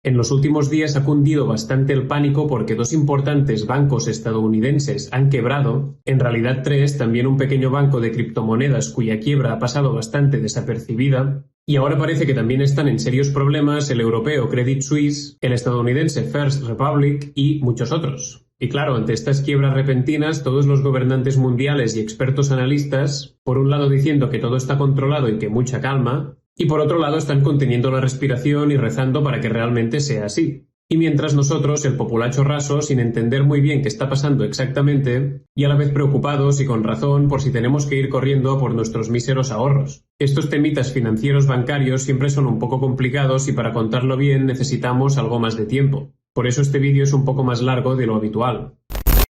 En los últimos días ha cundido bastante el pánico porque dos importantes bancos estadounidenses han quebrado, en realidad tres, también un pequeño banco de criptomonedas cuya quiebra ha pasado bastante desapercibida, y ahora parece que también están en serios problemas el europeo Credit Suisse, el estadounidense First Republic y muchos otros. Y claro, ante estas quiebras repentinas, todos los gobernantes mundiales y expertos analistas, por un lado diciendo que todo está controlado y que mucha calma, y por otro lado están conteniendo la respiración y rezando para que realmente sea así. Y mientras nosotros, el populacho raso, sin entender muy bien qué está pasando exactamente, y a la vez preocupados y con razón por si tenemos que ir corriendo por nuestros míseros ahorros. Estos temitas financieros bancarios siempre son un poco complicados y para contarlo bien necesitamos algo más de tiempo. Por eso este vídeo es un poco más largo de lo habitual.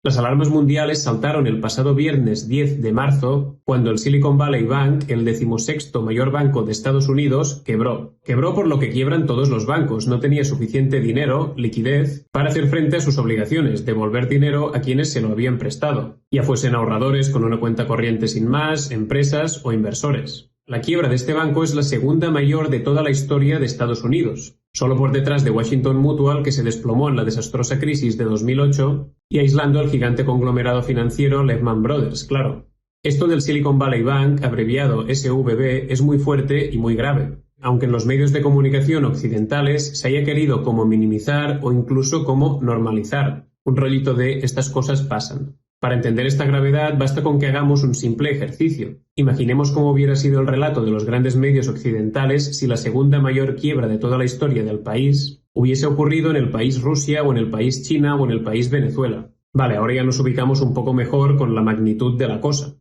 Las alarmas mundiales saltaron el pasado viernes 10 de marzo, cuando el Silicon Valley Bank, el 16º mayor banco de Estados Unidos, quebró. Quebró por lo que quiebran todos los bancos, no tenía suficiente dinero, liquidez, para hacer frente a sus obligaciones, devolver dinero a quienes se lo habían prestado, ya fuesen ahorradores con una cuenta corriente sin más, empresas o inversores. La quiebra de este banco es la segunda mayor de toda la historia de Estados Unidos, solo por detrás de Washington Mutual, que se desplomó en la desastrosa crisis de 2008, y aislando al gigante conglomerado financiero Lehman Brothers, claro. Esto del Silicon Valley Bank, abreviado SVB, es muy fuerte y muy grave, aunque en los medios de comunicación occidentales se haya querido como minimizar o incluso como normalizar, un rollito de estas cosas pasan. Para entender esta gravedad basta con que hagamos un simple ejercicio. Imaginemos cómo hubiera sido el relato de los grandes medios occidentales si la segunda mayor quiebra de toda la historia del país hubiese ocurrido en el país Rusia o en el país China o en el país Venezuela. Vale, ahora ya nos ubicamos un poco mejor con la magnitud de la cosa.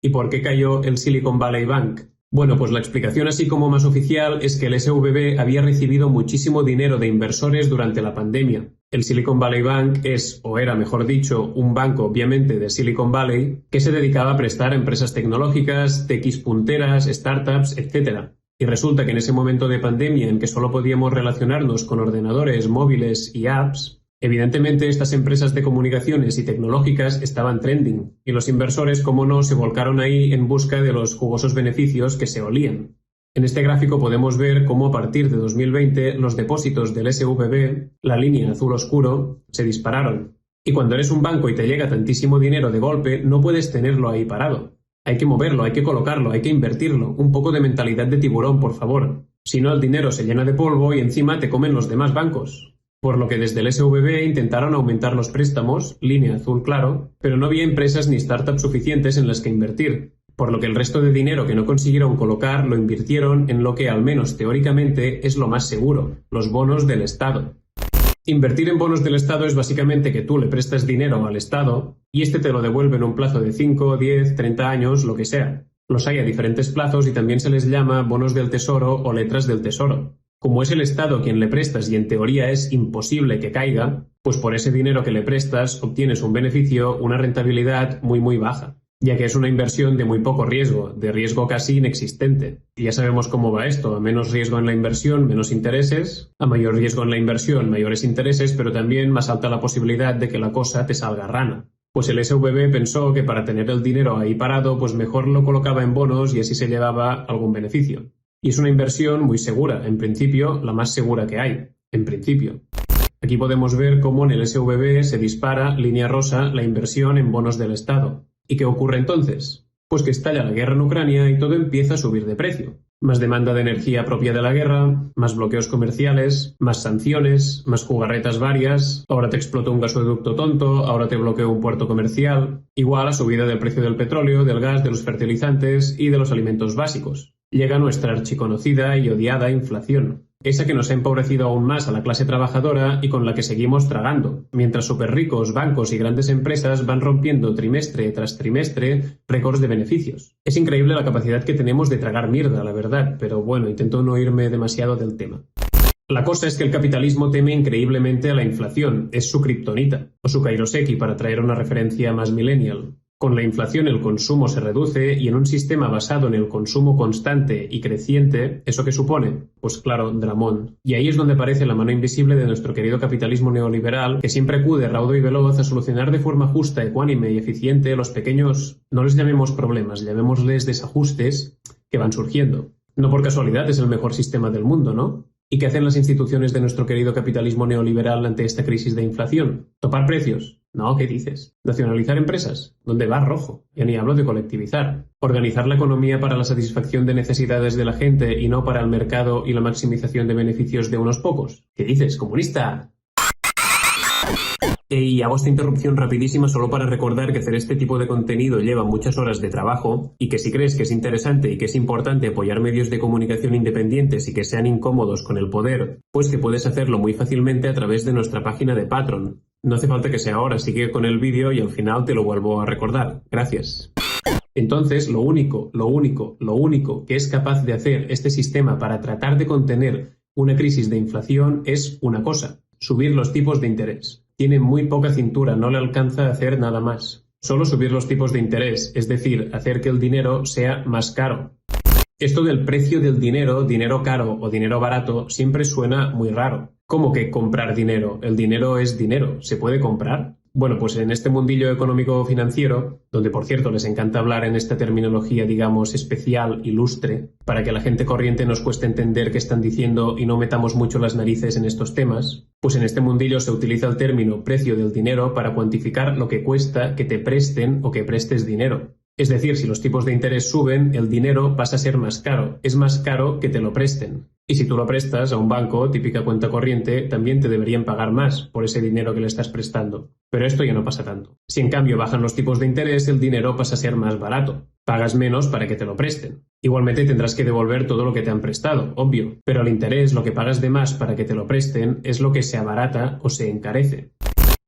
¿Y por qué cayó el Silicon Valley Bank? Bueno, pues la explicación así como más oficial es que el SVB había recibido muchísimo dinero de inversores durante la pandemia. El Silicon Valley Bank es, o era mejor dicho, un banco obviamente de Silicon Valley que se dedicaba a prestar a empresas tecnológicas, techis punteras, startups, etc. Y resulta que en ese momento de pandemia en que solo podíamos relacionarnos con ordenadores, móviles y apps, evidentemente estas empresas de comunicaciones y tecnológicas estaban trending, y los inversores, como no, se volcaron ahí en busca de los jugosos beneficios que se olían. En este gráfico podemos ver cómo a partir de 2020 los depósitos del SVB, la línea azul oscuro, se dispararon. Y cuando eres un banco y te llega tantísimo dinero de golpe, no puedes tenerlo ahí parado. Hay que moverlo, hay que colocarlo, hay que invertirlo. Un poco de mentalidad de tiburón, por favor. Si no, el dinero se llena de polvo y encima te comen los demás bancos. Por lo que desde el SVB intentaron aumentar los préstamos, línea azul claro, pero no había empresas ni startups suficientes en las que invertir, por lo que el resto de dinero que no consiguieron colocar lo invirtieron en lo que, al menos teóricamente, es lo más seguro, los bonos del Estado. Invertir en bonos del Estado es básicamente que tú le prestas dinero al Estado y este te lo devuelve en un plazo de 5, 10, 30 años, lo que sea. Los hay a diferentes plazos y también se les llama bonos del Tesoro o letras del Tesoro. Como es el Estado quien le prestas y en teoría es imposible que caiga, pues por ese dinero que le prestas obtienes un beneficio, una rentabilidad muy baja, ya que es una inversión de muy poco riesgo, de riesgo casi inexistente. Y ya sabemos cómo va esto: a menos riesgo en la inversión, menos intereses; a mayor riesgo en la inversión, mayores intereses, pero también más alta la posibilidad de que la cosa te salga rana. Pues el SVB pensó que para tener el dinero ahí parado, pues mejor lo colocaba en bonos y así se llevaba algún beneficio. Y es una inversión muy segura, en principio la más segura que hay, en principio. Aquí podemos ver cómo en el SVB se dispara, línea rosa, la inversión en bonos del Estado. ¿Y qué ocurre entonces? Pues que estalla la guerra en Ucrania y todo empieza a subir de precio. Más demanda de energía propia de la guerra, más bloqueos comerciales, más sanciones, más jugarretas varias, ahora te explotó un gasoducto tonto, ahora te bloqueó un puerto comercial, igual a subida del precio del petróleo, del gas, de los fertilizantes y de los alimentos básicos. Llega nuestra archiconocida y odiada inflación, esa que nos ha empobrecido aún más a la clase trabajadora y con la que seguimos tragando, mientras superricos, bancos y grandes empresas van rompiendo trimestre tras trimestre récords de beneficios. Es increíble la capacidad que tenemos de tragar mierda, la verdad, pero bueno, intento no irme demasiado del tema. La cosa es que el capitalismo teme increíblemente a la inflación, es su kriptonita, o su kairoseki para traer una referencia más millennial. Con la inflación el consumo se reduce y en un sistema basado en el consumo constante y creciente, ¿eso qué supone? Pues claro, dramón. Y ahí es donde aparece la mano invisible de nuestro querido capitalismo neoliberal, que siempre acude raudo y veloz a solucionar de forma justa, ecuánime y eficiente los pequeños, no les llamemos problemas, llamémosles desajustes que van surgiendo. No por casualidad es el mejor sistema del mundo, ¿no? ¿Y qué hacen las instituciones de nuestro querido capitalismo neoliberal ante esta crisis de inflación? ¿Topar precios? No, ¿qué dices? ¿Nacionalizar empresas? ¿Dónde va, rojo? Ya ni hablo de colectivizar. ¿Organizar la economía para la satisfacción de necesidades de la gente y no para el mercado y la maximización de beneficios de unos pocos? ¿Qué dices, comunista? Y hago esta interrupción rapidísima solo para recordar que hacer este tipo de contenido lleva muchas horas de trabajo y que si crees que es interesante y que es importante apoyar medios de comunicación independientes y que sean incómodos con el poder, pues que puedes hacerlo muy fácilmente a través de nuestra página de Patreon. No hace falta que sea ahora, sigue con el vídeo y al final te lo vuelvo a recordar. Gracias. Entonces, lo único que es capaz de hacer este sistema para tratar de contener una crisis de inflación es una cosa: subir los tipos de interés. Tiene muy poca cintura, no le alcanza a hacer nada más. Solo subir los tipos de interés, es decir, hacer que el dinero sea más caro. Esto del precio del dinero, dinero caro o dinero barato, siempre suena muy raro. ¿Cómo que comprar dinero? El dinero es dinero. ¿Se puede comprar? Bueno, pues en este mundillo económico-financiero, donde por cierto les encanta hablar en esta terminología, digamos, especial, ilustre, para que a la gente corriente nos cueste entender qué están diciendo y no metamos mucho las narices en estos temas, pues en este mundillo se utiliza el término precio del dinero para cuantificar lo que cuesta que te presten o que prestes dinero. Es decir, si los tipos de interés suben, el dinero pasa a ser más caro, es más caro que te lo presten. Y si tú lo prestas a un banco, típica cuenta corriente, también te deberían pagar más por ese dinero que le estás prestando. Pero esto ya no pasa tanto. Si en cambio bajan los tipos de interés, el dinero pasa a ser más barato. Pagas menos para que te lo presten. Igualmente tendrás que devolver todo lo que te han prestado, obvio. Pero el interés, lo que pagas de más para que te lo presten, es lo que se abarata o se encarece.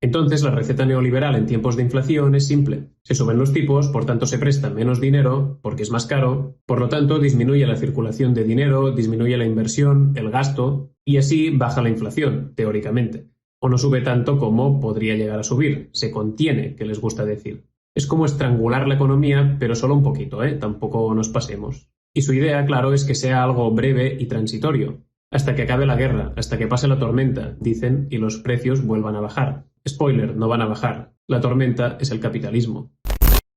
Entonces, la receta neoliberal en tiempos de inflación es simple. Se suben los tipos, por tanto se presta menos dinero, porque es más caro, por lo tanto disminuye la circulación de dinero, disminuye la inversión, el gasto, y así baja la inflación, teóricamente. O no sube tanto como podría llegar a subir, se contiene, que les gusta decir. Es como estrangular la economía, pero solo un poquito, tampoco nos pasemos. Y su idea, claro, es que sea algo breve y transitorio. Hasta que acabe la guerra, hasta que pase la tormenta, dicen, y los precios vuelvan a bajar. Spoiler, no van a bajar. La tormenta es el capitalismo.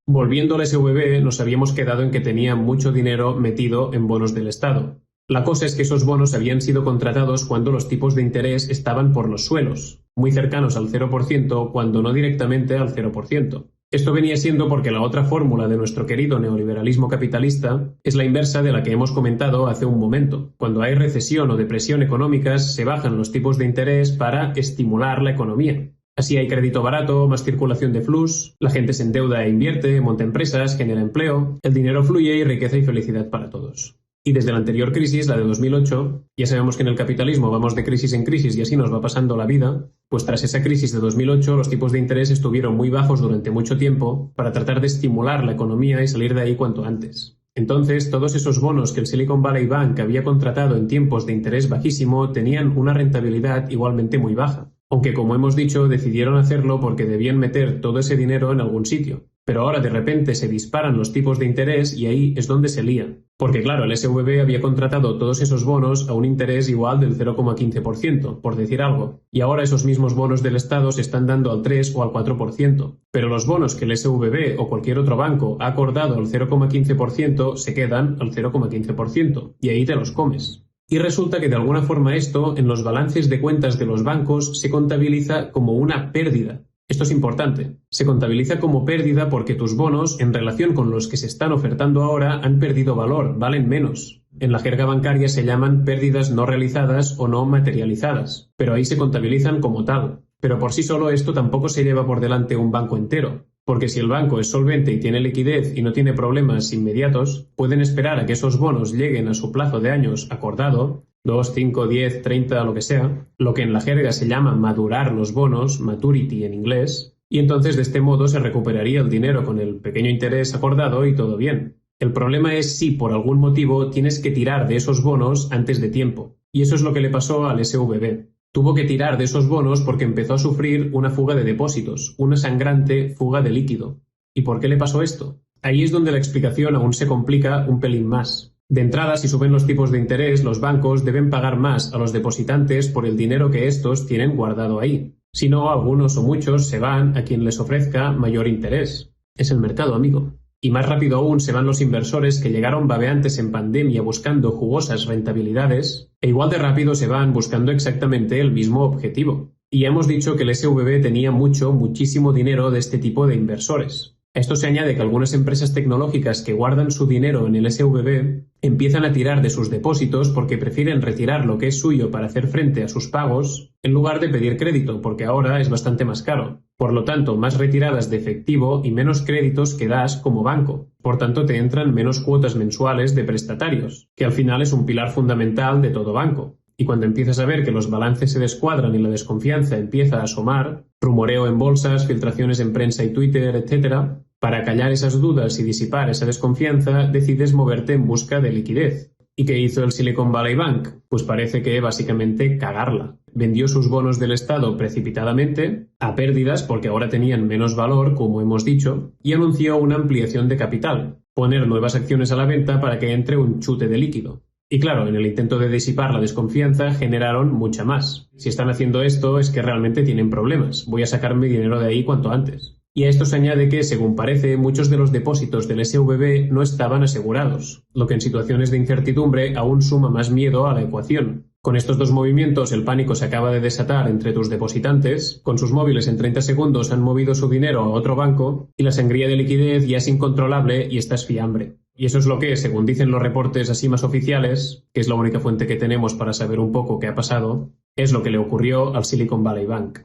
Volviendo al SVB, nos habíamos quedado en que tenía mucho dinero metido en bonos del Estado. La cosa es que esos bonos habían sido contratados cuando los tipos de interés estaban por los suelos, muy cercanos al 0%, cuando no directamente al 0%. Esto venía siendo porque la otra fórmula de nuestro querido neoliberalismo capitalista es la inversa de la que hemos comentado hace un momento. Cuando hay recesión o depresión económicas, se bajan los tipos de interés para estimular la economía. Así hay crédito barato, más circulación de flujos, la gente se endeuda e invierte, monta empresas, genera empleo, el dinero fluye y riqueza y felicidad para todos. Y desde la anterior crisis, la de 2008, ya sabemos que en el capitalismo vamos de crisis en crisis y así nos va pasando la vida, pues tras esa crisis de 2008 los tipos de interés estuvieron muy bajos durante mucho tiempo para tratar de estimular la economía y salir de ahí cuanto antes. Entonces, todos esos bonos que el Silicon Valley Bank había contratado en tiempos de interés bajísimo tenían una rentabilidad igualmente muy baja. Aunque, como hemos dicho, decidieron hacerlo porque debían meter todo ese dinero en algún sitio. Pero ahora de repente se disparan los tipos de interés y ahí es donde se lían. Porque claro, el SVB había contratado todos esos bonos a un interés igual del 0,15%, por decir algo. Y ahora esos mismos bonos del Estado se están dando al 3 o al 4%. Pero los bonos que el SVB o cualquier otro banco ha acordado al 0,15% se quedan al 0,15%. Y ahí te los comes. Y resulta que de alguna forma esto, en los balances de cuentas de los bancos, se contabiliza como una pérdida. Esto es importante. Se contabiliza como pérdida porque tus bonos, en relación con los que se están ofertando ahora, han perdido valor, valen menos. En la jerga bancaria se llaman pérdidas no realizadas o no materializadas, pero ahí se contabilizan como tal. Pero por sí solo esto tampoco se lleva por delante un banco entero. Porque si el banco es solvente y tiene liquidez y no tiene problemas inmediatos, pueden esperar a que esos bonos lleguen a su plazo de años acordado, 2, 5, 10, 30, lo que sea, lo que en la jerga se llama madurar los bonos, maturity en inglés, y entonces de este modo se recuperaría el dinero con el pequeño interés acordado y todo bien. El problema es si por algún motivo tienes que tirar de esos bonos antes de tiempo, y eso es lo que le pasó al SVB. Tuvo que tirar de esos bonos porque empezó a sufrir una fuga de depósitos, una sangrante fuga de líquido. ¿Y por qué le pasó esto? Ahí es donde la explicación aún se complica un pelín más. De entrada, si suben los tipos de interés, los bancos deben pagar más a los depositantes por el dinero que estos tienen guardado ahí. Si no, algunos o muchos se van a quien les ofrezca mayor interés. Es el mercado, amigo. Y más rápido aún se van los inversores que llegaron babeantes en pandemia buscando jugosas rentabilidades, e igual de rápido se van buscando exactamente el mismo objetivo. Y ya hemos dicho que el SVB tenía muchísimo dinero de este tipo de inversores. A esto se añade que algunas empresas tecnológicas que guardan su dinero en el SVB empiezan a tirar de sus depósitos porque prefieren retirar lo que es suyo para hacer frente a sus pagos en lugar de pedir crédito, porque ahora es bastante más caro. Por lo tanto, más retiradas de efectivo y menos créditos que das como banco. Por tanto, te entran menos cuotas mensuales de prestatarios, que al final es un pilar fundamental de todo banco. Y cuando empiezas a ver que los balances se descuadran y la desconfianza empieza a asomar, rumoreo en bolsas, filtraciones en prensa y Twitter, etc., para callar esas dudas y disipar esa desconfianza, decides moverte en busca de liquidez. ¿Y qué hizo el Silicon Valley Bank? Pues parece que básicamente cagarla. Vendió sus bonos del Estado precipitadamente, a pérdidas porque ahora tenían menos valor, como hemos dicho, y anunció una ampliación de capital, poner nuevas acciones a la venta para que entre un chute de líquido. Y claro, en el intento de disipar la desconfianza generaron mucha más. Si están haciendo esto es que realmente tienen problemas. Voy a sacarme dinero de ahí cuanto antes. Y a esto se añade que, según parece, muchos de los depósitos del SVB no estaban asegurados, lo que en situaciones de incertidumbre aún suma más miedo a la ecuación. Con estos dos movimientos el pánico se acaba de desatar entre tus depositantes, con sus móviles en 30 segundos han movido su dinero a otro banco y la sangría de liquidez ya es incontrolable y estás fiambre. Y eso es lo que, según dicen los reportes así más oficiales, que es la única fuente que tenemos para saber un poco qué ha pasado, es lo que le ocurrió al Silicon Valley Bank.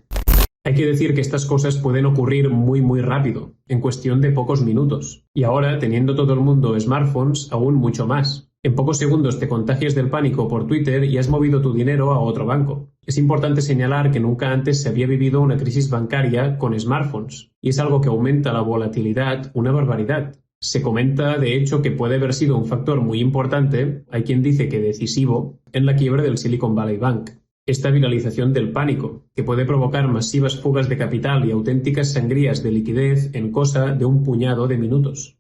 Hay que decir que estas cosas pueden ocurrir muy rápido, en cuestión de pocos minutos. Y ahora, teniendo todo el mundo smartphones, aún mucho más. En pocos segundos te contagias del pánico por Twitter y has movido tu dinero a otro banco. Es importante señalar que nunca antes se había vivido una crisis bancaria con smartphones, y es algo que aumenta la volatilidad una barbaridad. Se comenta, de hecho, que puede haber sido un factor muy importante, hay quien dice que decisivo, en la quiebra del Silicon Valley Bank. Esta viralización del pánico, que puede provocar masivas fugas de capital y auténticas sangrías de liquidez en cosa de un puñado de minutos.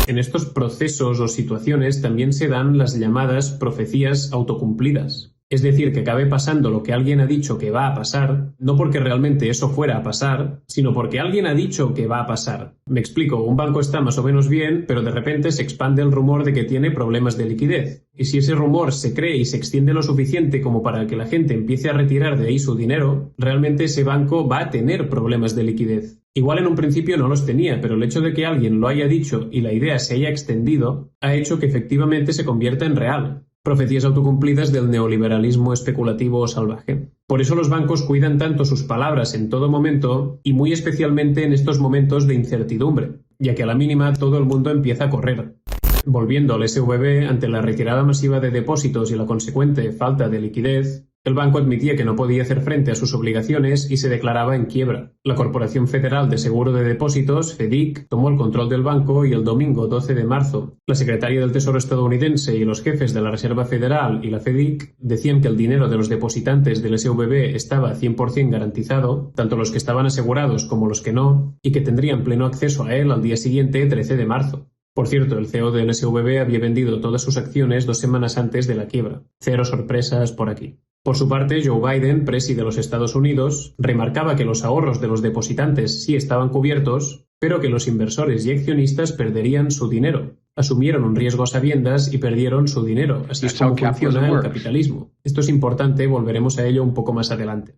En estos procesos o situaciones también se dan las llamadas profecías autocumplidas. Es decir, que acabe pasando lo que alguien ha dicho que va a pasar, no porque realmente eso fuera a pasar, sino porque alguien ha dicho que va a pasar. Me explico, un banco está más o menos bien, pero de repente se expande el rumor de que tiene problemas de liquidez. Y si ese rumor se cree y se extiende lo suficiente como para que la gente empiece a retirar de ahí su dinero, realmente ese banco va a tener problemas de liquidez. Igual en un principio no los tenía, pero el hecho de que alguien lo haya dicho y la idea se haya extendido, ha hecho que efectivamente se convierta en real. Profecías autocumplidas del neoliberalismo especulativo salvaje. Por eso los bancos cuidan tanto sus palabras en todo momento y muy especialmente en estos momentos de incertidumbre, ya que a la mínima todo el mundo empieza a correr. Volviendo al SVB, ante la retirada masiva de depósitos y la consecuente falta de liquidez, el banco admitía que no podía hacer frente a sus obligaciones y se declaraba en quiebra. La Corporación Federal de Seguro de Depósitos, FEDIC, tomó el control del banco y el domingo 12 de marzo, la secretaria del Tesoro estadounidense y los jefes de la Reserva Federal y la FEDIC decían que el dinero de los depositantes del SVB estaba 100% garantizado, tanto los que estaban asegurados como los que no, y que tendrían pleno acceso a él al día siguiente, 13 de marzo. Por cierto, el CEO del SVB había vendido todas sus acciones 2 semanas antes de la quiebra. Cero sorpresas por aquí. Por su parte, Joe Biden, presi de los Estados Unidos, remarcaba que los ahorros de los depositantes sí estaban cubiertos, pero que los inversores y accionistas perderían su dinero. Asumieron un riesgo a sabiendas y perdieron su dinero. Así es como funciona el capitalismo. Esto es importante, volveremos a ello un poco más adelante.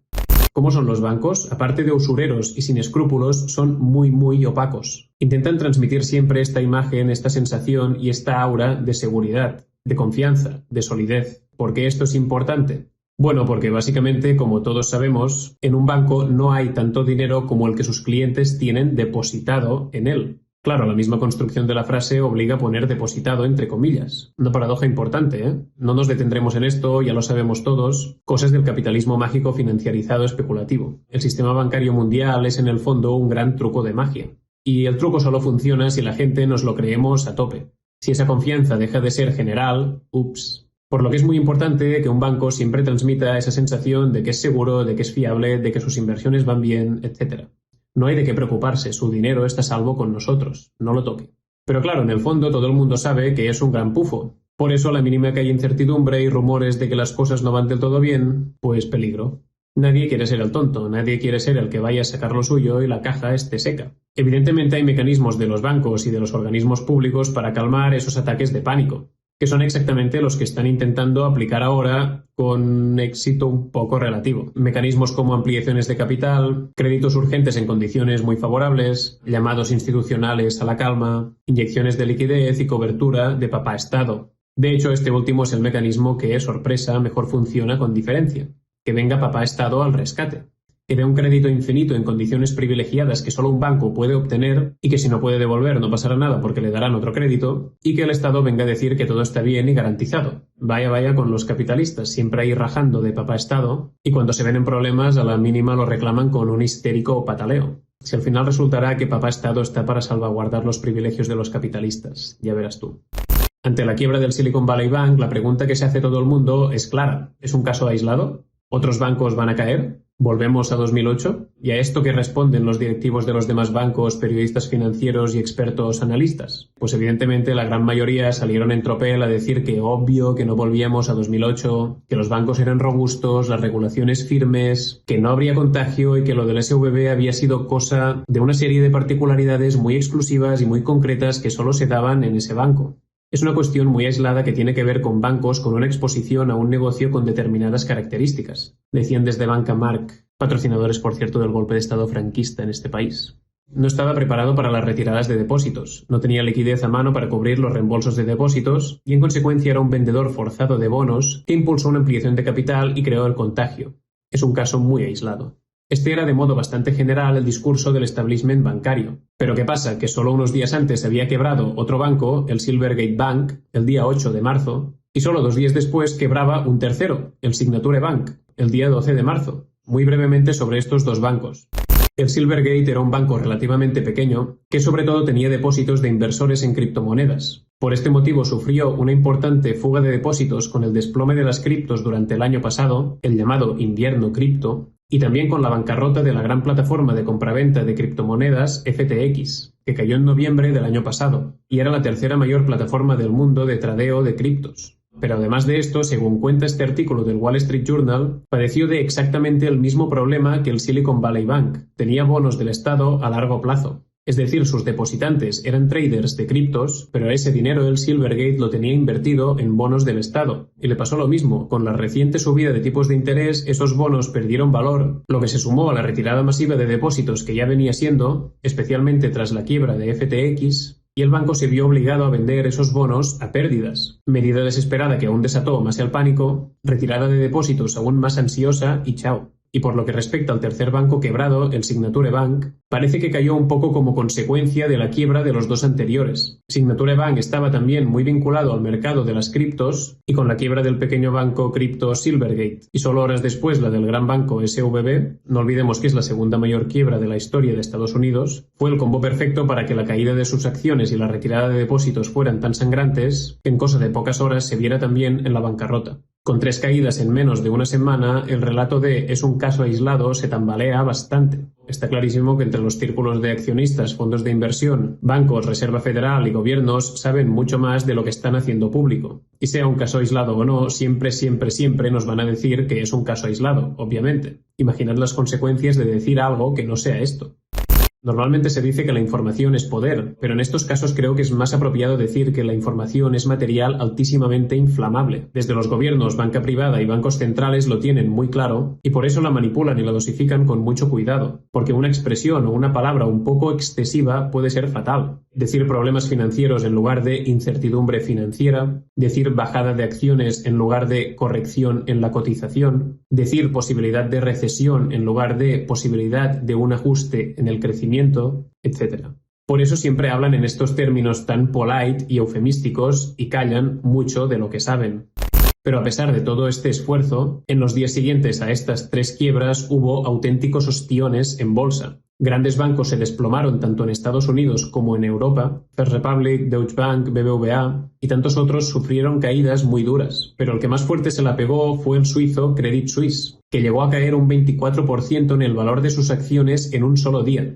¿Cómo son los bancos? Aparte de usureros y sin escrúpulos, son muy opacos. Intentan transmitir siempre esta imagen, esta sensación y esta aura de seguridad, de confianza, de solidez. ¿Por qué esto es importante? Bueno, porque básicamente, como todos sabemos, en un banco no hay tanto dinero como el que sus clientes tienen depositado en él. Claro, la misma construcción de la frase obliga a poner depositado entre comillas. Una paradoja importante, ¿eh? No nos detendremos en esto, ya lo sabemos todos, cosas del capitalismo mágico financiarizado especulativo. El sistema bancario mundial es en el fondo un gran truco de magia. Y el truco solo funciona si la gente nos lo creemos a tope. Si esa confianza deja de ser general, ups. Por lo que es muy importante que un banco siempre transmita esa sensación de que es seguro, de que es fiable, de que sus inversiones van bien, etc. No hay de qué preocuparse, su dinero está a salvo con nosotros, no lo toque. Pero claro, en el fondo todo el mundo sabe que es un gran pufo. Por eso, a la mínima que hay incertidumbre y rumores de que las cosas no van del todo bien, pues peligro. Nadie quiere ser el tonto, nadie quiere ser el que vaya a sacar lo suyo y la caja esté seca. Evidentemente hay mecanismos de los bancos y de los organismos públicos para calmar esos ataques de pánico, que son exactamente los que están intentando aplicar ahora con éxito un poco relativo. Mecanismos como ampliaciones de capital, créditos urgentes en condiciones muy favorables, llamados institucionales a la calma, inyecciones de liquidez y cobertura de papá Estado. De hecho, este último es el mecanismo que, sorpresa, mejor funciona con diferencia. Que venga papá Estado al rescate. Que dé un crédito infinito en condiciones privilegiadas que solo un banco puede obtener y que si no puede devolver no pasará nada porque le darán otro crédito, y que el Estado venga a decir que todo está bien y garantizado. Vaya con los capitalistas, siempre ahí rajando de papá Estado, y cuando se ven en problemas a la mínima lo reclaman con un histérico pataleo. Si al final resultará que papá Estado está para salvaguardar los privilegios de los capitalistas, ya verás tú. Ante la quiebra del Silicon Valley Bank, la pregunta que se hace todo el mundo es clara. ¿Es un caso aislado? ¿Otros bancos van a caer? ¿Volvemos a 2008? ¿Y a esto qué responden los directivos de los demás bancos, periodistas financieros y expertos analistas? Pues evidentemente la gran mayoría salieron en tropel a decir que obvio que no volvíamos a 2008, que los bancos eran robustos, las regulaciones firmes, que no habría contagio y que lo del SVB había sido cosa de una serie de particularidades muy exclusivas y muy concretas que solo se daban en ese banco. Es una cuestión muy aislada que tiene que ver con bancos con una exposición a un negocio con determinadas características, decían desde Banca Marc, patrocinadores por cierto del golpe de Estado franquista en este país. No estaba preparado para las retiradas de depósitos, no tenía liquidez a mano para cubrir los reembolsos de depósitos y en consecuencia era un vendedor forzado de bonos que impulsó una ampliación de capital y creó el contagio. Es un caso muy aislado. Este era de modo bastante general el discurso del establishment bancario. Pero ¿qué pasa? Que solo unos días antes había quebrado otro banco, el Silvergate Bank, el día 8 de marzo, y solo 2 días después quebraba un tercero, el Signature Bank, el día 12 de marzo. Muy brevemente sobre estos dos bancos. El Silvergate era un banco relativamente pequeño que sobre todo tenía depósitos de inversores en criptomonedas. Por este motivo sufrió una importante fuga de depósitos con el desplome de las criptos durante el año pasado, el llamado invierno cripto, y también con la bancarrota de la gran plataforma de compraventa de criptomonedas FTX, que cayó en noviembre del año pasado, y era la tercera mayor plataforma del mundo de tradeo de criptos. Pero además de esto, según cuenta este artículo del Wall Street Journal, padeció de exactamente el mismo problema que el Silicon Valley Bank. Tenía bonos del Estado a largo plazo. Es decir, sus depositantes eran traders de criptos, pero ese dinero el Silvergate lo tenía invertido en bonos del Estado. Y le pasó lo mismo, con la reciente subida de tipos de interés, esos bonos perdieron valor, lo que se sumó a la retirada masiva de depósitos que ya venía siendo, especialmente tras la quiebra de FTX, y el banco se vio obligado a vender esos bonos a pérdidas. Medida desesperada que aún desató más el pánico, retirada de depósitos aún más ansiosa y chao. Y por lo que respecta al tercer banco quebrado, el Signature Bank, parece que cayó un poco como consecuencia de la quiebra de los dos anteriores. Signature Bank estaba también muy vinculado al mercado de las criptos y con la quiebra del pequeño banco cripto Silvergate y solo horas después la del gran banco SVB, no olvidemos que es la segunda mayor quiebra de la historia de Estados Unidos, fue el combo perfecto para que la caída de sus acciones y la retirada de depósitos fueran tan sangrantes que en cosa de pocas horas se viera también en la bancarrota. Con 3 caídas en menos de una semana, el relato de "es un caso aislado" se tambalea bastante. Está clarísimo que entre los círculos de accionistas, fondos de inversión, bancos, Reserva Federal y gobiernos saben mucho más de lo que están haciendo público. Y sea un caso aislado o no, siempre nos van a decir que es un caso aislado, obviamente. Imaginad las consecuencias de decir algo que no sea esto. Normalmente se dice que la información es poder, pero en estos casos creo que es más apropiado decir que la información es material altísimamente inflamable. Desde los gobiernos, banca privada y bancos centrales lo tienen muy claro y por eso la manipulan y la dosifican con mucho cuidado, porque una expresión o una palabra un poco excesiva puede ser fatal. Decir problemas financieros en lugar de incertidumbre financiera, decir bajada de acciones en lugar de corrección en la cotización, decir posibilidad de recesión en lugar de posibilidad de un ajuste en el crecimiento, etc. Por eso siempre hablan en estos términos tan polite y eufemísticos y callan mucho de lo que saben. Pero a pesar de todo este esfuerzo, en los días siguientes a estas 3 quiebras hubo auténticos ostiones en bolsa. Grandes bancos se desplomaron tanto en Estados Unidos como en Europa. First Republic, Deutsche Bank, BBVA y tantos otros sufrieron caídas muy duras, pero el que más fuerte se la pegó fue el suizo Credit Suisse, que llegó a caer un 24% en el valor de sus acciones en un solo día.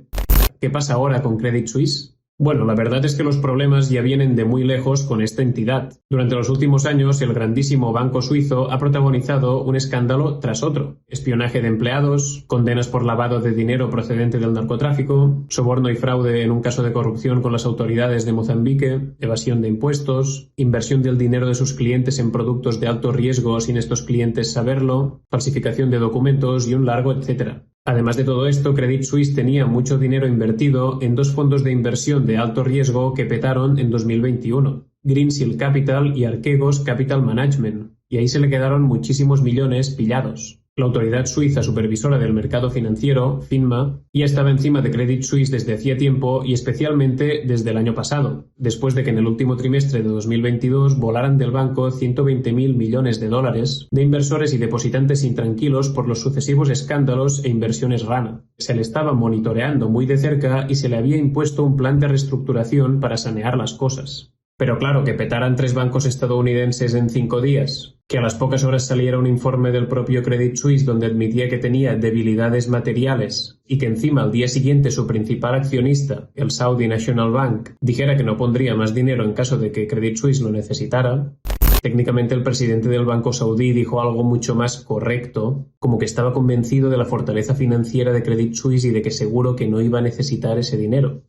¿Qué pasa ahora con Credit Suisse? Bueno, la verdad es que los problemas ya vienen de muy lejos con esta entidad. Durante los últimos años, el grandísimo banco suizo ha protagonizado un escándalo tras otro. Espionaje de empleados, condenas por lavado de dinero procedente del narcotráfico, soborno y fraude en un caso de corrupción con las autoridades de Mozambique, evasión de impuestos, inversión del dinero de sus clientes en productos de alto riesgo sin estos clientes saberlo, falsificación de documentos y un largo etcétera. Además de todo esto, Credit Suisse tenía mucho dinero invertido en dos fondos de inversión de alto riesgo que petaron en 2021, Greensill Capital y Archegos Capital Management, y ahí se le quedaron muchísimos millones pillados. La autoridad suiza supervisora del mercado financiero, FINMA, ya estaba encima de Credit Suisse desde hacía tiempo y especialmente desde el año pasado, después de que en el último trimestre de 2022 volaran del banco 120.000 millones de dólares de inversores y depositantes intranquilos por los sucesivos escándalos e inversiones rana. Se le estaba monitoreando muy de cerca y se le había impuesto un plan de reestructuración para sanear las cosas. Pero claro, que petaran 3 bancos estadounidenses en 5 días, que a las pocas horas saliera un informe del propio Credit Suisse donde admitía que tenía debilidades materiales y que encima al día siguiente su principal accionista, el Saudi National Bank, dijera que no pondría más dinero en caso de que Credit Suisse lo necesitara. Técnicamente el presidente del banco saudí dijo algo mucho más correcto, como que estaba convencido de la fortaleza financiera de Credit Suisse y de que seguro que no iba a necesitar ese dinero.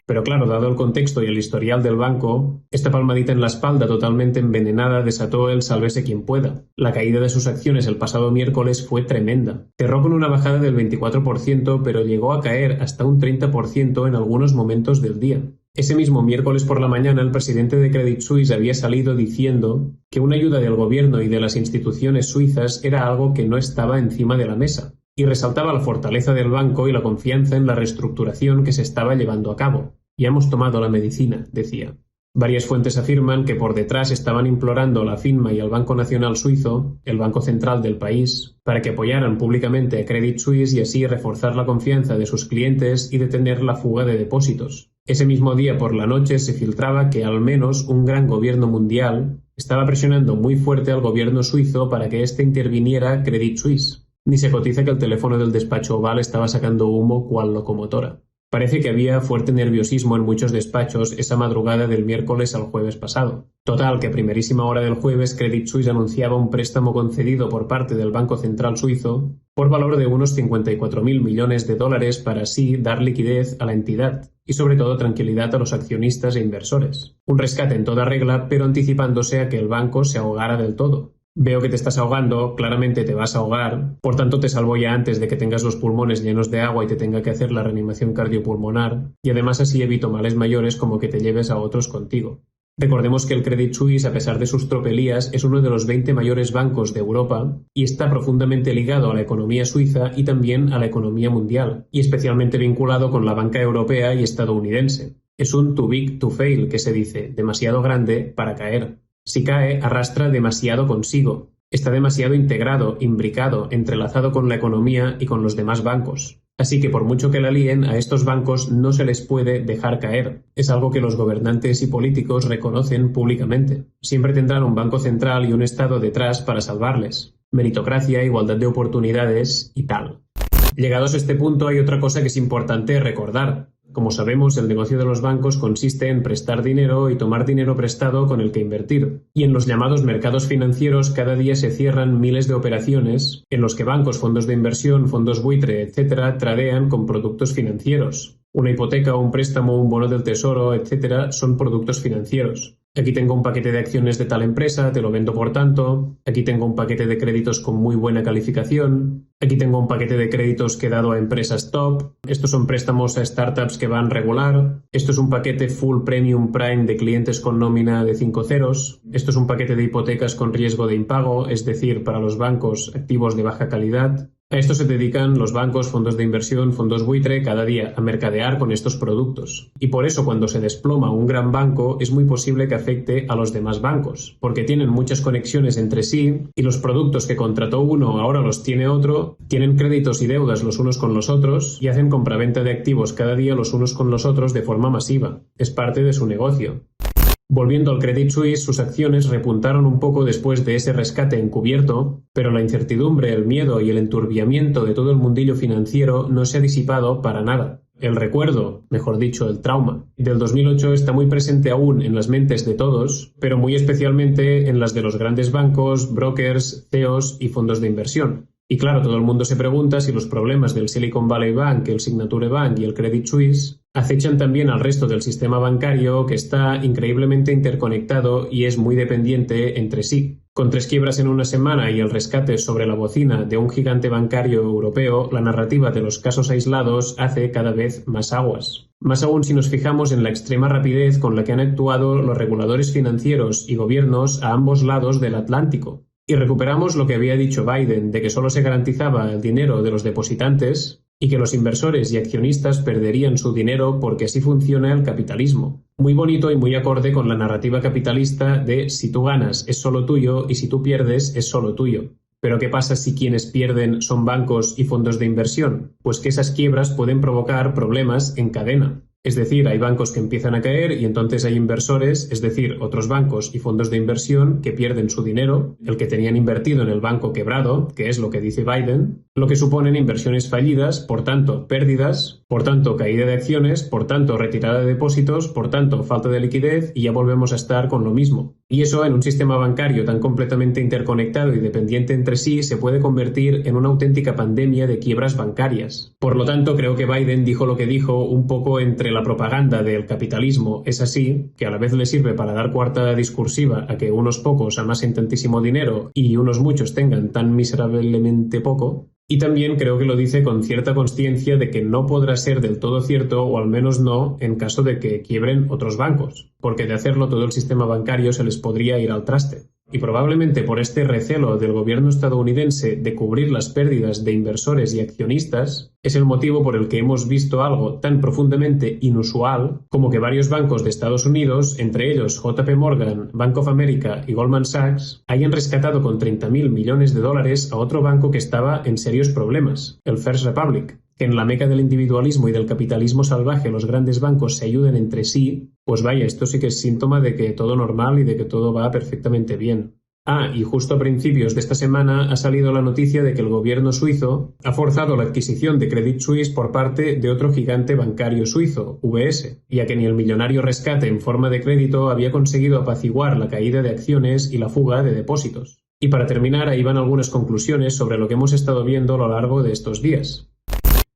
Pero claro, dado el contexto y el historial del banco, esta palmadita en la espalda totalmente envenenada desató el sálvese quien pueda. La caída de sus acciones el pasado miércoles fue tremenda. Cerró con una bajada del 24%, pero llegó a caer hasta un 30% en algunos momentos del día. Ese mismo miércoles por la mañana el presidente de Credit Suisse había salido diciendo que una ayuda del gobierno y de las instituciones suizas era algo que no estaba encima de la mesa, y resaltaba la fortaleza del banco y la confianza en la reestructuración que se estaba llevando a cabo. Ya hemos tomado la medicina, decía. Varias fuentes afirman que por detrás estaban implorando a la FINMA y al Banco Nacional Suizo, el banco central del país, para que apoyaran públicamente a Credit Suisse y así reforzar la confianza de sus clientes y detener la fuga de depósitos. Ese mismo día por la noche se filtraba que al menos un gran gobierno mundial estaba presionando muy fuerte al gobierno suizo para que éste interviniera Credit Suisse. Ni se cotiza que el teléfono del despacho oval estaba sacando humo cual locomotora. Parece que había fuerte nerviosismo en muchos despachos esa madrugada del miércoles al jueves pasado. Total, que a primerísima hora del jueves Credit Suisse anunciaba un préstamo concedido por parte del Banco Central Suizo por valor de unos 54.000 millones de dólares para así dar liquidez a la entidad y sobre todo tranquilidad a los accionistas e inversores. Un rescate en toda regla, pero anticipándose a que el banco se ahogara del todo. Veo que te estás ahogando, claramente te vas a ahogar, por tanto te salvo ya antes de que tengas los pulmones llenos de agua y te tenga que hacer la reanimación cardiopulmonar, y además así evito males mayores como que te lleves a otros contigo. Recordemos que el Credit Suisse, a pesar de sus tropelías, es uno de los 20 mayores bancos de Europa y está profundamente ligado a la economía suiza y también a la economía mundial, y especialmente vinculado con la banca europea y estadounidense. Es un too big to fail, que se dice, demasiado grande para caer. Si cae, arrastra demasiado consigo. Está demasiado integrado, imbricado, entrelazado con la economía y con los demás bancos. Así que por mucho que la líen, a estos bancos no se les puede dejar caer. Es algo que los gobernantes y políticos reconocen públicamente. Siempre tendrán un banco central y un Estado detrás para salvarles. Meritocracia, igualdad de oportunidades y tal. Llegados a este punto hay otra cosa que es importante recordar. Como sabemos, el negocio de los bancos consiste en prestar dinero y tomar dinero prestado con el que invertir. Y en los llamados mercados financieros cada día se cierran miles de operaciones en los que bancos, fondos de inversión, fondos buitre, etc. tradean con productos financieros. Una hipoteca, un préstamo, un bono del tesoro, etc. son productos financieros. Aquí tengo un paquete de acciones de tal empresa, te lo vendo por tanto. Aquí tengo un paquete de créditos con muy buena calificación. Aquí tengo un paquete de créditos que he dado a empresas top. Estos son préstamos a startups que van regular. Esto es un paquete full premium prime de clientes con nómina de 5 ceros. Esto es un paquete de hipotecas con riesgo de impago, es decir, para los bancos activos de baja calidad. A esto se dedican los bancos, fondos de inversión, fondos buitre cada día a mercadear con estos productos. Y por eso cuando se desploma un gran banco es muy posible que afecte a los demás bancos, porque tienen muchas conexiones entre sí y los productos que contrató uno ahora los tiene otro, tienen créditos y deudas los unos con los otros y hacen compraventa de activos cada día los unos con los otros de forma masiva. Es parte de su negocio. Volviendo al Credit Suisse, sus acciones repuntaron un poco después de ese rescate encubierto, pero la incertidumbre, el miedo y el enturbiamiento de todo el mundillo financiero no se ha disipado para nada. El recuerdo, mejor dicho, el trauma, del 2008 está muy presente aún en las mentes de todos, pero muy especialmente en las de los grandes bancos, brokers, CEOs y fondos de inversión. Y claro, todo el mundo se pregunta si los problemas del Silicon Valley Bank, el Signature Bank y el Credit Suisse acechan también al resto del sistema bancario, que está increíblemente interconectado y es muy dependiente entre sí. Con 3 quiebras en una semana y el rescate sobre la bocina de un gigante bancario europeo, la narrativa de los casos aislados hace cada vez más aguas. Más aún si nos fijamos en la extrema rapidez con la que han actuado los reguladores financieros y gobiernos a ambos lados del Atlántico. Y recuperamos lo que había dicho Biden de que solo se garantizaba el dinero de los depositantes y que los inversores y accionistas perderían su dinero porque así funciona el capitalismo. Muy bonito y muy acorde con la narrativa capitalista de si tú ganas es solo tuyo y si tú pierdes es solo tuyo. Pero ¿qué pasa si quienes pierden son bancos y fondos de inversión? Pues que esas quiebras pueden provocar problemas en cadena. Es decir, hay bancos que empiezan a caer y entonces hay inversores, es decir, otros bancos y fondos de inversión que pierden su dinero, el que tenían invertido en el banco quebrado, que es lo que dice Biden, lo que suponen inversiones fallidas, por tanto, pérdidas, por tanto, caída de acciones, por tanto, retirada de depósitos, por tanto, falta de liquidez y ya volvemos a estar con lo mismo. Y eso en un sistema bancario tan completamente interconectado y dependiente entre sí se puede convertir en una auténtica pandemia de quiebras bancarias. Por lo tanto, creo que Biden dijo lo que dijo un poco entre la propaganda del capitalismo es así, que a la vez le sirve para dar coartada discursiva a que unos pocos amasen tantísimo dinero y unos muchos tengan tan miserablemente poco, y también creo que lo dice con cierta consciencia de que no podrá ser del todo cierto, o al menos no en caso de que quiebren otros bancos, porque de hacerlo todo el sistema bancario se les podría ir al traste. Y probablemente por este recelo del gobierno estadounidense de cubrir las pérdidas de inversores y accionistas, es el motivo por el que hemos visto algo tan profundamente inusual como que varios bancos de Estados Unidos, entre ellos JP Morgan, Bank of America y Goldman Sachs, hayan rescatado con $30.000 millones a otro banco que estaba en serios problemas, el First Republic. Que en la meca del individualismo y del capitalismo salvaje los grandes bancos se ayuden entre sí, pues vaya, esto sí que es síntoma de que todo normal y de que todo va perfectamente bien. Ah, y justo a principios de esta semana ha salido la noticia de que el gobierno suizo ha forzado la adquisición de Credit Suisse por parte de otro gigante bancario suizo, UBS, ya que ni el millonario rescate en forma de crédito había conseguido apaciguar la caída de acciones y la fuga de depósitos. Y para terminar, ahí van algunas conclusiones sobre lo que hemos estado viendo a lo largo de estos días.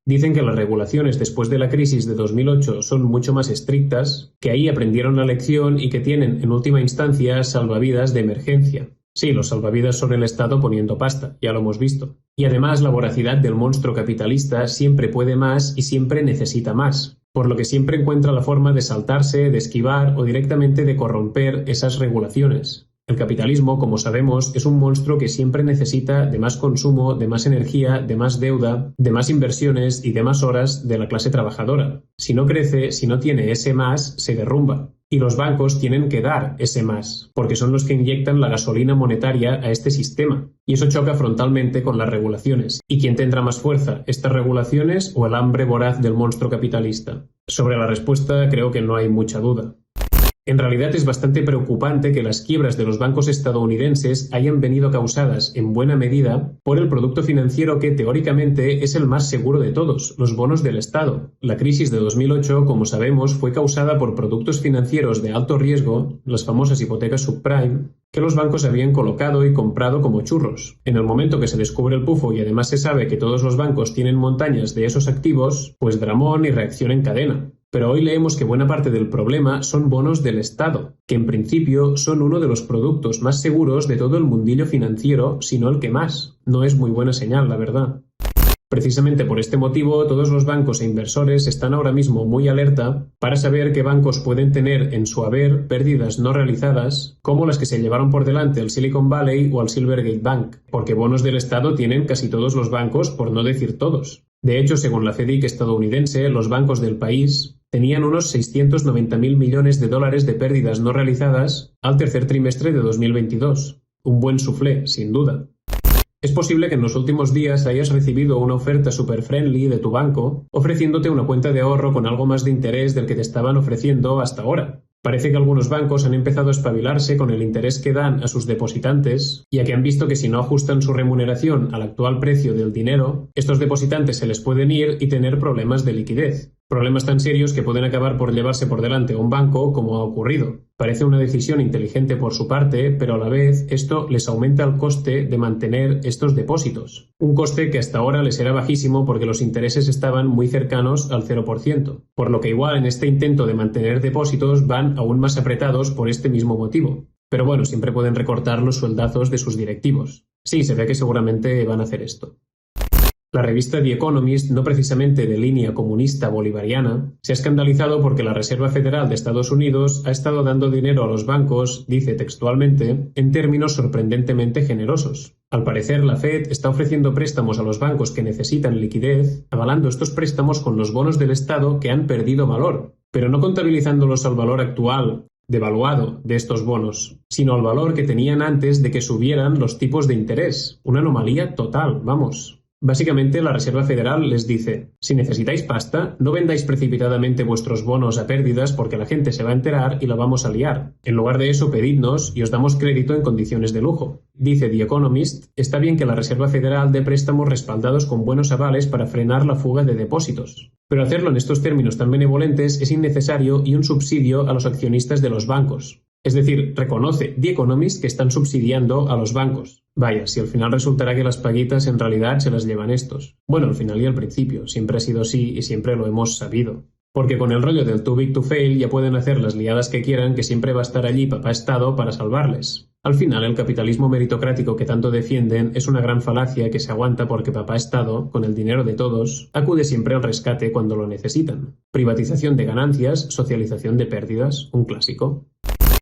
Dicen que las regulaciones después de la crisis de 2008 son mucho más estrictas, que ahí aprendieron la lección y que tienen en última instancia salvavidas de emergencia. Sí, los salvavidas son el Estado poniendo pasta, ya lo hemos visto. Y además la voracidad del monstruo capitalista siempre puede más y siempre necesita más, por lo que siempre encuentra la forma de saltarse, de esquivar o directamente de corromper esas regulaciones. El capitalismo, como sabemos, es un monstruo que siempre necesita de más consumo, de más energía, de más deuda, de más inversiones y de más horas de la clase trabajadora. Si no crece, si no tiene ese más, se derrumba. Y los bancos tienen que dar ese más, porque son los que inyectan la gasolina monetaria a este sistema. Y eso choca frontalmente con las regulaciones. ¿Y quién tendrá más fuerza, estas regulaciones o el hambre voraz del monstruo capitalista? Sobre la respuesta creo que no hay mucha duda. En realidad es bastante preocupante que las quiebras de los bancos estadounidenses hayan venido causadas en buena medida por el producto financiero que teóricamente es el más seguro de todos, los bonos del Estado. La crisis de 2008, como sabemos, fue causada por productos financieros de alto riesgo, las famosas hipotecas subprime, que los bancos habían colocado y comprado como churros. En el momento que se descubre el pufo y además se sabe que todos los bancos tienen montañas de esos activos, pues dramón y reacción en cadena. Pero hoy leemos que buena parte del problema son bonos del Estado, que en principio son uno de los productos más seguros de todo el mundillo financiero, si no el que más. No es muy buena señal, la verdad. Precisamente por este motivo, todos los bancos e inversores están ahora mismo muy alerta para saber qué bancos pueden tener en su haber pérdidas no realizadas, como las que se llevaron por delante el Silicon Valley o el Silvergate Bank, porque bonos del Estado tienen casi todos los bancos, por no decir todos. De hecho, según la FEDIC estadounidense, los bancos del país tenían unos $690.000 millones de pérdidas no realizadas al tercer trimestre de 2022. Un buen suflé, sin duda. Es posible que en los últimos días hayas recibido una oferta super friendly de tu banco ofreciéndote una cuenta de ahorro con algo más de interés del que te estaban ofreciendo hasta ahora. Parece que algunos bancos han empezado a espabilarse con el interés que dan a sus depositantes, ya que han visto que si no ajustan su remuneración al actual precio del dinero, estos depositantes se les pueden ir y tener problemas de liquidez. Problemas tan serios que pueden acabar por llevarse por delante a un banco, como ha ocurrido. Parece una decisión inteligente por su parte, pero a la vez esto les aumenta el coste de mantener estos depósitos. Un coste que hasta ahora les era bajísimo porque los intereses estaban muy cercanos al 0%. Por lo que igual en este intento de mantener depósitos van aún más apretados por este mismo motivo. Pero bueno, siempre pueden recortar los sueldazos de sus directivos. Sí, se ve que seguramente van a hacer esto. La revista The Economist, no precisamente de línea comunista bolivariana, se ha escandalizado porque la Reserva Federal de Estados Unidos ha estado dando dinero a los bancos, dice textualmente, en términos sorprendentemente generosos. Al parecer, la Fed está ofreciendo préstamos a los bancos que necesitan liquidez, avalando estos préstamos con los bonos del Estado que han perdido valor, pero no contabilizándolos al valor actual devaluado de estos bonos, sino al valor que tenían antes de que subieran los tipos de interés. Una anomalía total, vamos. Básicamente, la Reserva Federal les dice, si necesitáis pasta, no vendáis precipitadamente vuestros bonos a pérdidas porque la gente se va a enterar y la vamos a liar. En lugar de eso, pedidnos y os damos crédito en condiciones de lujo. Dice The Economist, está bien que la Reserva Federal dé préstamos respaldados con buenos avales para frenar la fuga de depósitos. Pero hacerlo en estos términos tan benevolentes es innecesario y un subsidio a los accionistas de los bancos. Es decir, reconoce The Economist que están subsidiando a los bancos. Vaya, si al final resultará que las paguitas en realidad se las llevan estos. Bueno, al final y al principio, siempre ha sido así y siempre lo hemos sabido. Porque con el rollo del too big to fail ya pueden hacer las liadas que quieran, que siempre va a estar allí papá Estado para salvarles. Al final, el capitalismo meritocrático que tanto defienden es una gran falacia que se aguanta porque papá Estado, con el dinero de todos, acude siempre al rescate cuando lo necesitan. Privatización de ganancias, socialización de pérdidas, un clásico.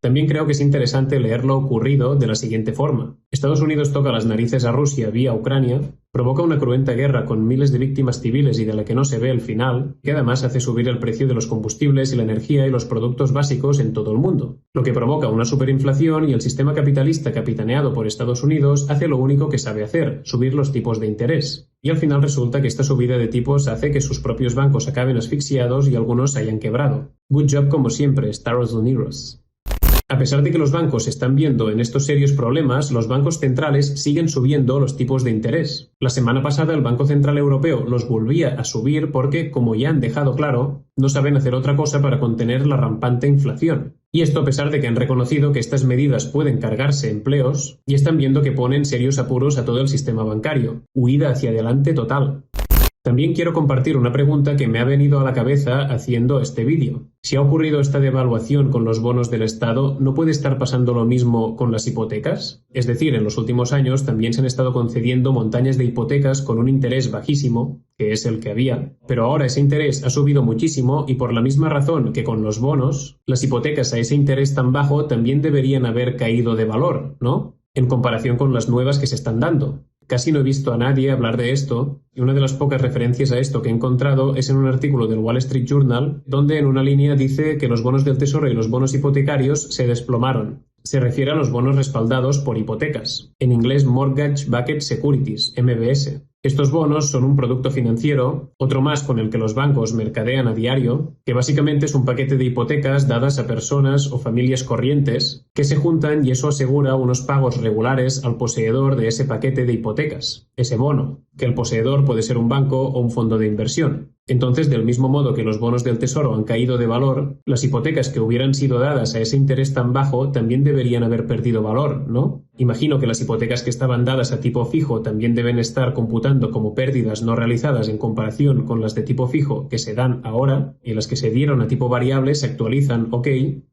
También creo que es interesante leer lo ocurrido de la siguiente forma. Estados Unidos toca las narices a Rusia vía Ucrania, provoca una cruenta guerra con miles de víctimas civiles y de la que no se ve el final, que además hace subir el precio de los combustibles y la energía y los productos básicos en todo el mundo, lo que provoca una superinflación y el sistema capitalista capitaneado por Estados Unidos hace lo único que sabe hacer, subir los tipos de interés. Y al final resulta que esta subida de tipos hace que sus propios bancos acaben asfixiados y algunos se hayan quebrado. Good job como siempre, Staros Unidos. A pesar de que los bancos están viendo en estos serios problemas, los bancos centrales siguen subiendo los tipos de interés. La semana pasada el Banco Central Europeo los volvía a subir porque, como ya han dejado claro, no saben hacer otra cosa para contener la rampante inflación. Y esto a pesar de que han reconocido que estas medidas pueden cargarse empleos y están viendo que ponen serios apuros a todo el sistema bancario. Huida hacia adelante total. También quiero compartir una pregunta que me ha venido a la cabeza haciendo este vídeo. Si ha ocurrido esta devaluación con los bonos del Estado, ¿no puede estar pasando lo mismo con las hipotecas? Es decir, en los últimos años también se han estado concediendo montañas de hipotecas con un interés bajísimo, que es el que había, pero ahora ese interés ha subido muchísimo y por la misma razón que con los bonos, las hipotecas a ese interés tan bajo también deberían haber caído de valor, ¿no? En comparación con las nuevas que se están dando. Casi no he visto a nadie hablar de esto, y una de las pocas referencias a esto que he encontrado es en un artículo del Wall Street Journal, donde en una línea dice que los bonos del Tesoro y los bonos hipotecarios se desplomaron. Se refiere a los bonos respaldados por hipotecas, en inglés Mortgage Backed Securities, MBS. Estos bonos son un producto financiero, otro más con el que los bancos mercadean a diario, que básicamente es un paquete de hipotecas dadas a personas o familias corrientes que se juntan y eso asegura unos pagos regulares al poseedor de ese paquete de hipotecas, ese bono, que el poseedor puede ser un banco o un fondo de inversión. Entonces, del mismo modo que los bonos del Tesoro han caído de valor, las hipotecas que hubieran sido dadas a ese interés tan bajo también deberían haber perdido valor, ¿no? Imagino que las hipotecas que estaban dadas a tipo fijo también deben estar computando como pérdidas no realizadas en comparación con las de tipo fijo que se dan ahora, y las que se dieron a tipo variable se actualizan, ok,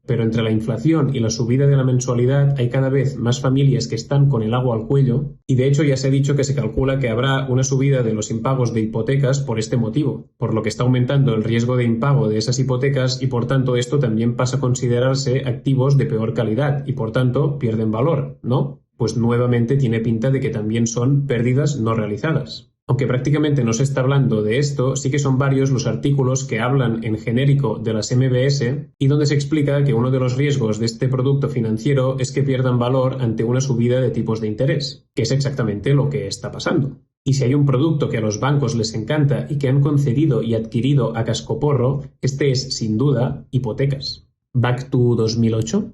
pero entre la inflación y la subida de la mensualidad hay cada vez más familias que están con el agua al cuello, y de hecho ya se ha dicho que se calcula que habrá una subida de los impagos de hipotecas por este motivo, por lo que está aumentando el riesgo de impago de esas hipotecas y por tanto esto también pasa a considerarse activos de peor calidad y por tanto pierden valor, ¿no? Pues nuevamente tiene pinta de que también son pérdidas no realizadas. Aunque prácticamente no se está hablando de esto, sí que son varios los artículos que hablan en genérico de las MBS y donde se explica que uno de los riesgos de este producto financiero es que pierdan valor ante una subida de tipos de interés, que es exactamente lo que está pasando. Y si hay un producto que a los bancos les encanta y que han concedido y adquirido a cascoporro, este es, sin duda, hipotecas. ¿Back to 2008?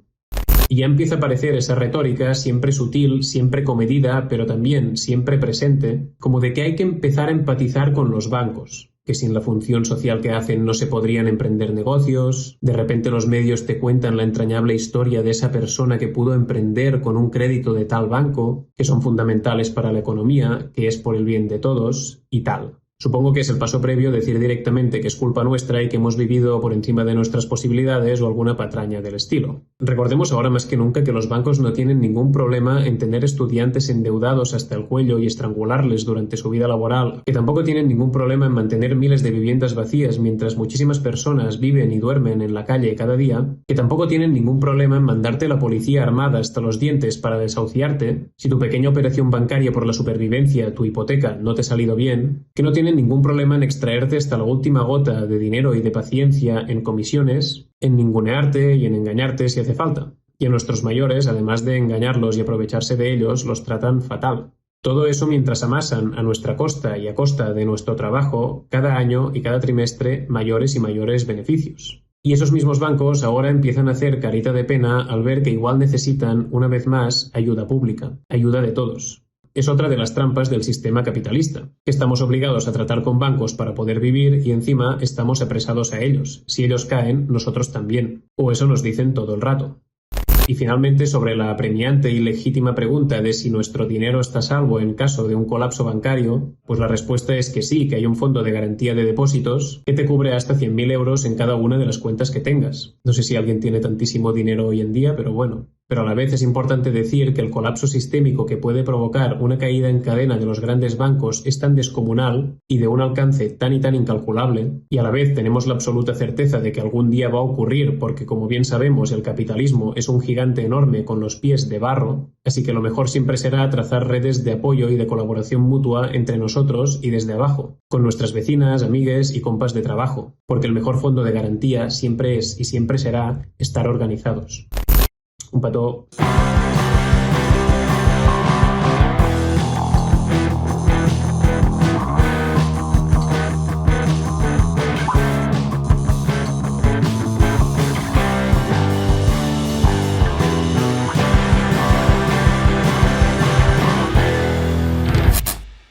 Y ya empieza a aparecer esa retórica siempre sutil, siempre comedida, pero también siempre presente, como de que hay que empezar a empatizar con los bancos. que sin la función social que hacen no se podrían emprender negocios, de repente los medios te cuentan la entrañable historia de esa persona que pudo emprender con un crédito de tal banco, que son fundamentales para la economía, que es por el bien de todos, y tal. Supongo que es el paso previo decir directamente que es culpa nuestra y que hemos vivido por encima de nuestras posibilidades o alguna patraña del estilo. Recordemos ahora más que nunca que los bancos no tienen ningún problema en tener estudiantes endeudados hasta el cuello y estrangularles durante su vida laboral, que tampoco tienen ningún problema en mantener miles de viviendas vacías mientras muchísimas personas viven y duermen en la calle cada día, que tampoco tienen ningún problema en mandarte la policía armada hasta los dientes para desahuciarte si tu pequeña operación bancaria por la supervivencia, tu hipoteca, no te ha salido bien, que no tienen ningún problema en extraerte hasta la última gota de dinero y de paciencia en comisiones, en ningunearte y en engañarte si hace falta. Y a nuestros mayores, además de engañarlos y aprovecharse de ellos, los tratan fatal. Todo eso mientras amasan a nuestra costa y a costa de nuestro trabajo cada año y cada trimestre mayores y mayores beneficios. Y esos mismos bancos ahora empiezan a hacer carita de pena al ver que igual necesitan, una vez más, ayuda pública, ayuda de todos. Es otra de las trampas del sistema capitalista, que estamos obligados a tratar con bancos para poder vivir y encima estamos apresados a ellos. Si ellos caen, nosotros también. O eso nos dicen todo el rato. Y finalmente, sobre la apremiante y legítima pregunta de si nuestro dinero está a salvo en caso de un colapso bancario, pues la respuesta es que sí, que hay un fondo de garantía de depósitos que te cubre hasta 100.000 euros en cada una de las cuentas que tengas. No sé si alguien tiene tantísimo dinero hoy en día, pero bueno. Pero a la vez es importante decir que el colapso sistémico que puede provocar una caída en cadena de los grandes bancos es tan descomunal y de un alcance tan y tan incalculable, y a la vez tenemos la absoluta certeza de que algún día va a ocurrir porque, como bien sabemos, el capitalismo es un gigante enorme con los pies de barro, así que lo mejor siempre será trazar redes de apoyo y de colaboración mutua entre nosotros y desde abajo, con nuestras vecinas, amigues y compas de trabajo, porque el mejor fondo de garantía siempre es y siempre será estar organizados. Un petó.